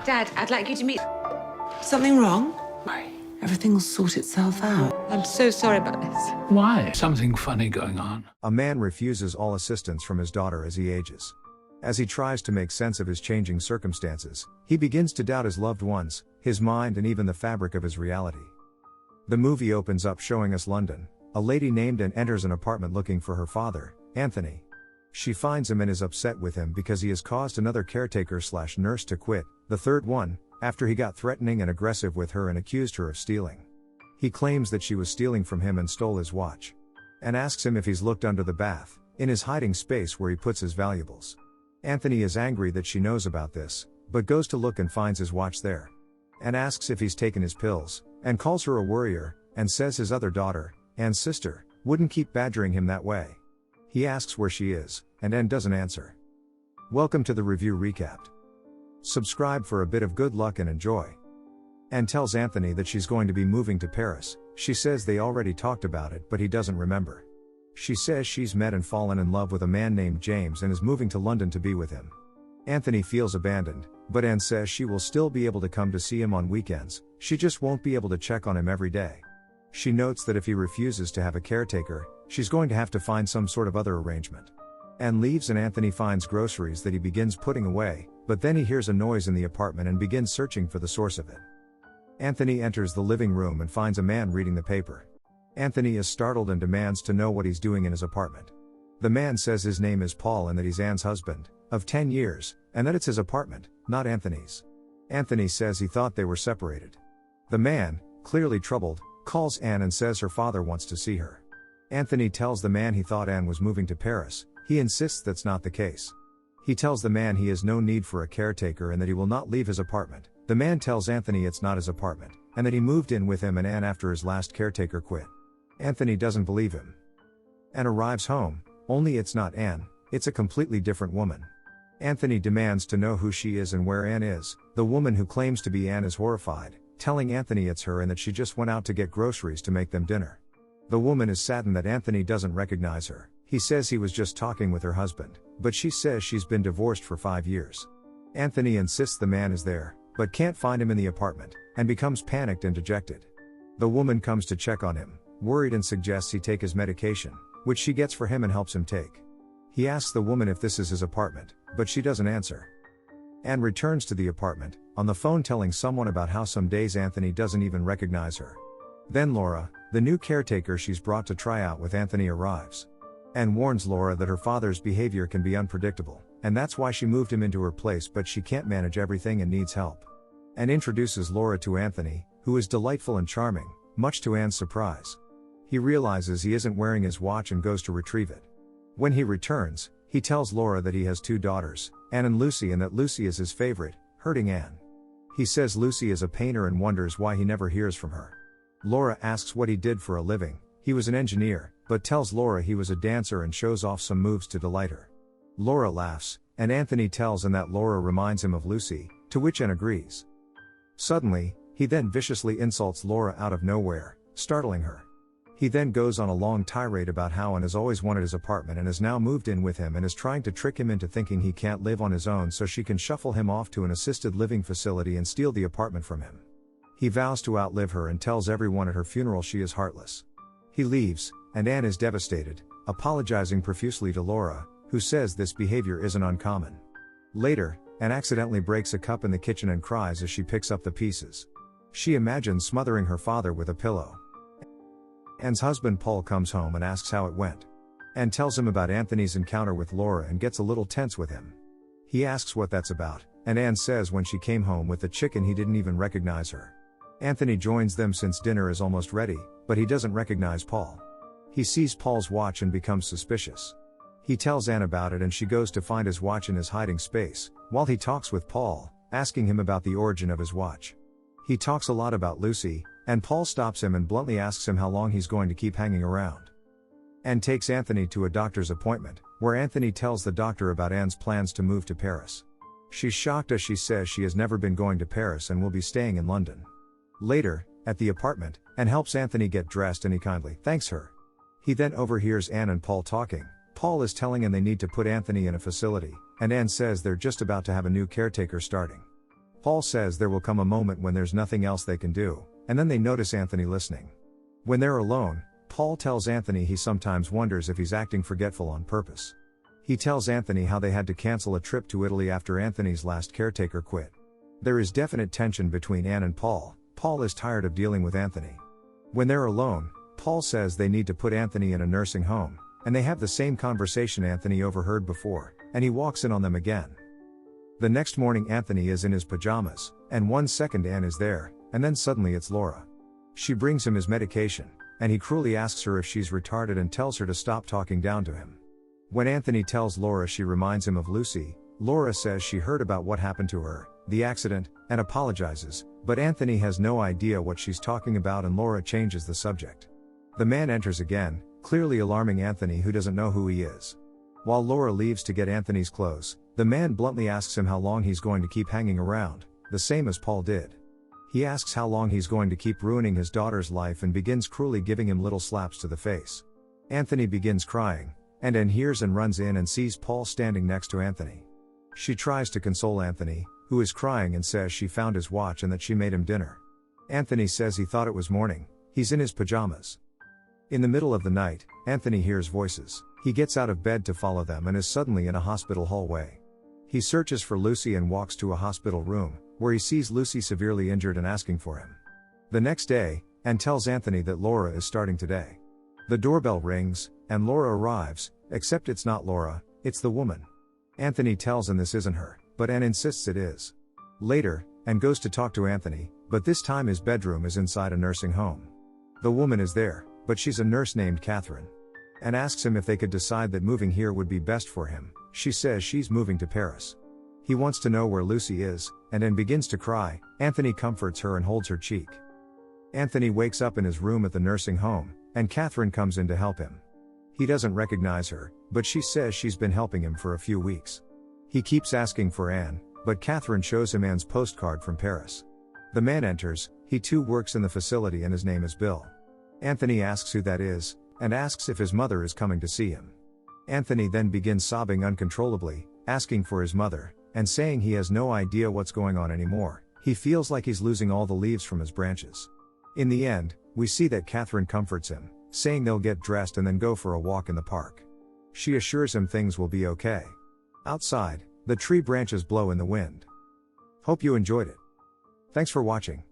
Dad, I'd like you to meet... Something wrong? Everything will sort itself out. I'm so sorry about this. Why? Something funny going on. A man refuses all assistance from his daughter as he ages. As he tries to make sense of his changing circumstances, he begins to doubt his loved ones, his mind, and even the fabric of his reality. The movie opens up showing us London. A lady named Anne enters an apartment looking for her father, Anthony. She finds him and is upset with him because he has caused another caretaker/nurse to quit, the third one, after he got threatening and aggressive with her and accused her of stealing. He claims that she was stealing from him and stole his watch. And asks him if he's looked under the bath, in his hiding space where he puts his valuables. Anthony is angry that she knows about this, but goes to look and finds his watch there. And asks if he's taken his pills, and calls her a worrier, and says his other daughter, Anne's sister, wouldn't keep badgering him that way. He asks where she is, and Anne doesn't answer. Welcome to the review recapped. Subscribe for a bit of good luck and enjoy. Anne tells Anthony that she's going to be moving to Paris. She says they already talked about it, but he doesn't remember. She says she's met and fallen in love with a man named James and is moving to London to be with him. Anthony feels abandoned, but Anne says she will still be able to come to see him on weekends, she just won't be able to check on him every day. She notes that if he refuses to have a caretaker, she's going to have to find some sort of other arrangement. Anne leaves and Anthony finds groceries that he begins putting away, but then he hears a noise in the apartment and begins searching for the source of it. Anthony enters the living room and finds a man reading the paper. Anthony is startled and demands to know what he's doing in his apartment. The man says his name is Paul and that he's Anne's husband, of 10 years, and that it's his apartment, not Anthony's. Anthony says he thought they were separated. The man, clearly troubled, calls Anne and says her father wants to see her. Anthony tells the man he thought Anne was moving to Paris. He insists that's not the case. He tells the man he has no need for a caretaker and that he will not leave his apartment. The man tells Anthony it's not his apartment, and that he moved in with him and Anne after his last caretaker quit. Anthony doesn't believe him. Anne arrives home, only it's not Anne, it's a completely different woman. Anthony demands to know who she is and where Anne is. The woman who claims to be Anne is horrified, telling Anthony it's her and that she just went out to get groceries to make them dinner. The woman is saddened that Anthony doesn't recognize her. He says he was just talking with her husband, but she says she's been divorced for 5 years. Anthony insists the man is there, but can't find him in the apartment, and becomes panicked and dejected. The woman comes to check on him, worried, and suggests he take his medication, which she gets for him and helps him take. He asks the woman if this is his apartment, but she doesn't answer. Anne returns to the apartment, on the phone telling someone about how some days Anthony doesn't even recognize her. Then Laura, the new caretaker she's brought to try out with Anthony, arrives. Anne warns Laura that her father's behavior can be unpredictable, and that's why she moved him into her place, but she can't manage everything and needs help. Anne introduces Laura to Anthony, who is delightful and charming, much to Anne's surprise. He realizes he isn't wearing his watch and goes to retrieve it. When he returns, he tells Laura that he has 2 daughters, Anne and Lucy, and that Lucy is his favorite, hurting Anne. He says Lucy is a painter and wonders why he never hears from her. Laura asks what he did for a living. He was an engineer, but tells Laura he was a dancer and shows off some moves to delight her. Laura laughs, and Anthony tells Anne that Laura reminds him of Lucy, to which Anne agrees. Suddenly, he then viciously insults Laura out of nowhere, startling her. He then goes on a long tirade about how Anne has always wanted his apartment and has now moved in with him and is trying to trick him into thinking he can't live on his own so she can shuffle him off to an assisted living facility and steal the apartment from him. He vows to outlive her and tells everyone at her funeral she is heartless. He leaves, and Anne is devastated, apologizing profusely to Laura, who says this behavior isn't uncommon. Later, Anne accidentally breaks a cup in the kitchen and cries as she picks up the pieces. She imagines smothering her father with a pillow. Anne's husband Paul comes home and asks how it went. Anne tells him about Anthony's encounter with Laura and gets a little tense with him. He asks what that's about, and Anne says when she came home with the chicken he didn't even recognize her. Anthony joins them since dinner is almost ready, but he doesn't recognize Paul. He sees Paul's watch and becomes suspicious. He tells Anne about it and she goes to find his watch in his hiding space, while he talks with Paul, asking him about the origin of his watch. He talks a lot about Lucy, and Paul stops him and bluntly asks him how long he's going to keep hanging around. Anne takes Anthony to a doctor's appointment, where Anthony tells the doctor about Anne's plans to move to Paris. She's shocked as she says she has never been going to Paris and will be staying in London. Later, at the apartment, Anne helps Anthony get dressed and he kindly thanks her. He then overhears Anne and Paul talking. Paul is telling Anne they need to put Anthony in a facility, and Anne says they're just about to have a new caretaker starting. Paul says there will come a moment when there's nothing else they can do, and then they notice Anthony listening. When they're alone, Paul tells Anthony he sometimes wonders if he's acting forgetful on purpose. He tells Anthony how they had to cancel a trip to Italy after Anthony's last caretaker quit. There is definite tension between Anne and Paul. Paul is tired of dealing with Anthony. When they're alone, Paul says they need to put Anthony in a nursing home, and they have the same conversation Anthony overheard before, and he walks in on them again. The next morning Anthony is in his pajamas, and 1 second Anne is there, and then suddenly it's Laura. She brings him his medication, and he cruelly asks her if she's retarded and tells her to stop talking down to him. When Anthony tells Laura she reminds him of Lucy, Laura says she heard about what happened to her, the accident, and apologizes, but Anthony has no idea what she's talking about and Laura changes the subject. The man enters again, clearly alarming Anthony who doesn't know who he is. While Laura leaves to get Anthony's clothes, the man bluntly asks him how long he's going to keep hanging around, the same as Paul did. He asks how long he's going to keep ruining his daughter's life and begins cruelly giving him little slaps to the face. Anthony begins crying, and Anne hears and runs in and sees Paul standing next to Anthony. She tries to console Anthony, who is crying, and says she found his watch and that she made him dinner. Anthony says he thought it was morning. He's in his pajamas. In the middle of the night, Anthony hears voices. He gets out of bed to follow them and is suddenly in a hospital hallway. He searches for Lucy and walks to a hospital room, where he sees Lucy severely injured and asking for him. The next day, Anne tells Anthony that Laura is starting today. The doorbell rings, and Laura arrives, except it's not Laura, it's the woman. Anthony tells Anne this isn't her, but Anne insists it is. Later, Anne goes to talk to Anthony, but this time his bedroom is inside a nursing home. The woman is there, but she's a nurse named Catherine. Anne asks him if they could decide that moving here would be best for him. She says she's moving to Paris. He wants to know where Lucy is, and Anne begins to cry. Anthony comforts her and holds her cheek. Anthony wakes up in his room at the nursing home, and Catherine comes in to help him. He doesn't recognize her, but she says she's been helping him for a few weeks. He keeps asking for Anne, but Catherine shows him Anne's postcard from Paris. The man enters. He too works in the facility and his name is Bill. Anthony asks who that is, and asks if his mother is coming to see him. Anthony then begins sobbing uncontrollably, asking for his mother, and saying he has no idea what's going on anymore. He feels like he's losing all the leaves from his branches. In the end, we see that Catherine comforts him, saying they'll get dressed and then go for a walk in the park. She assures him things will be okay. Outside, the tree branches blow in the wind. Hope you enjoyed it. Thanks for watching.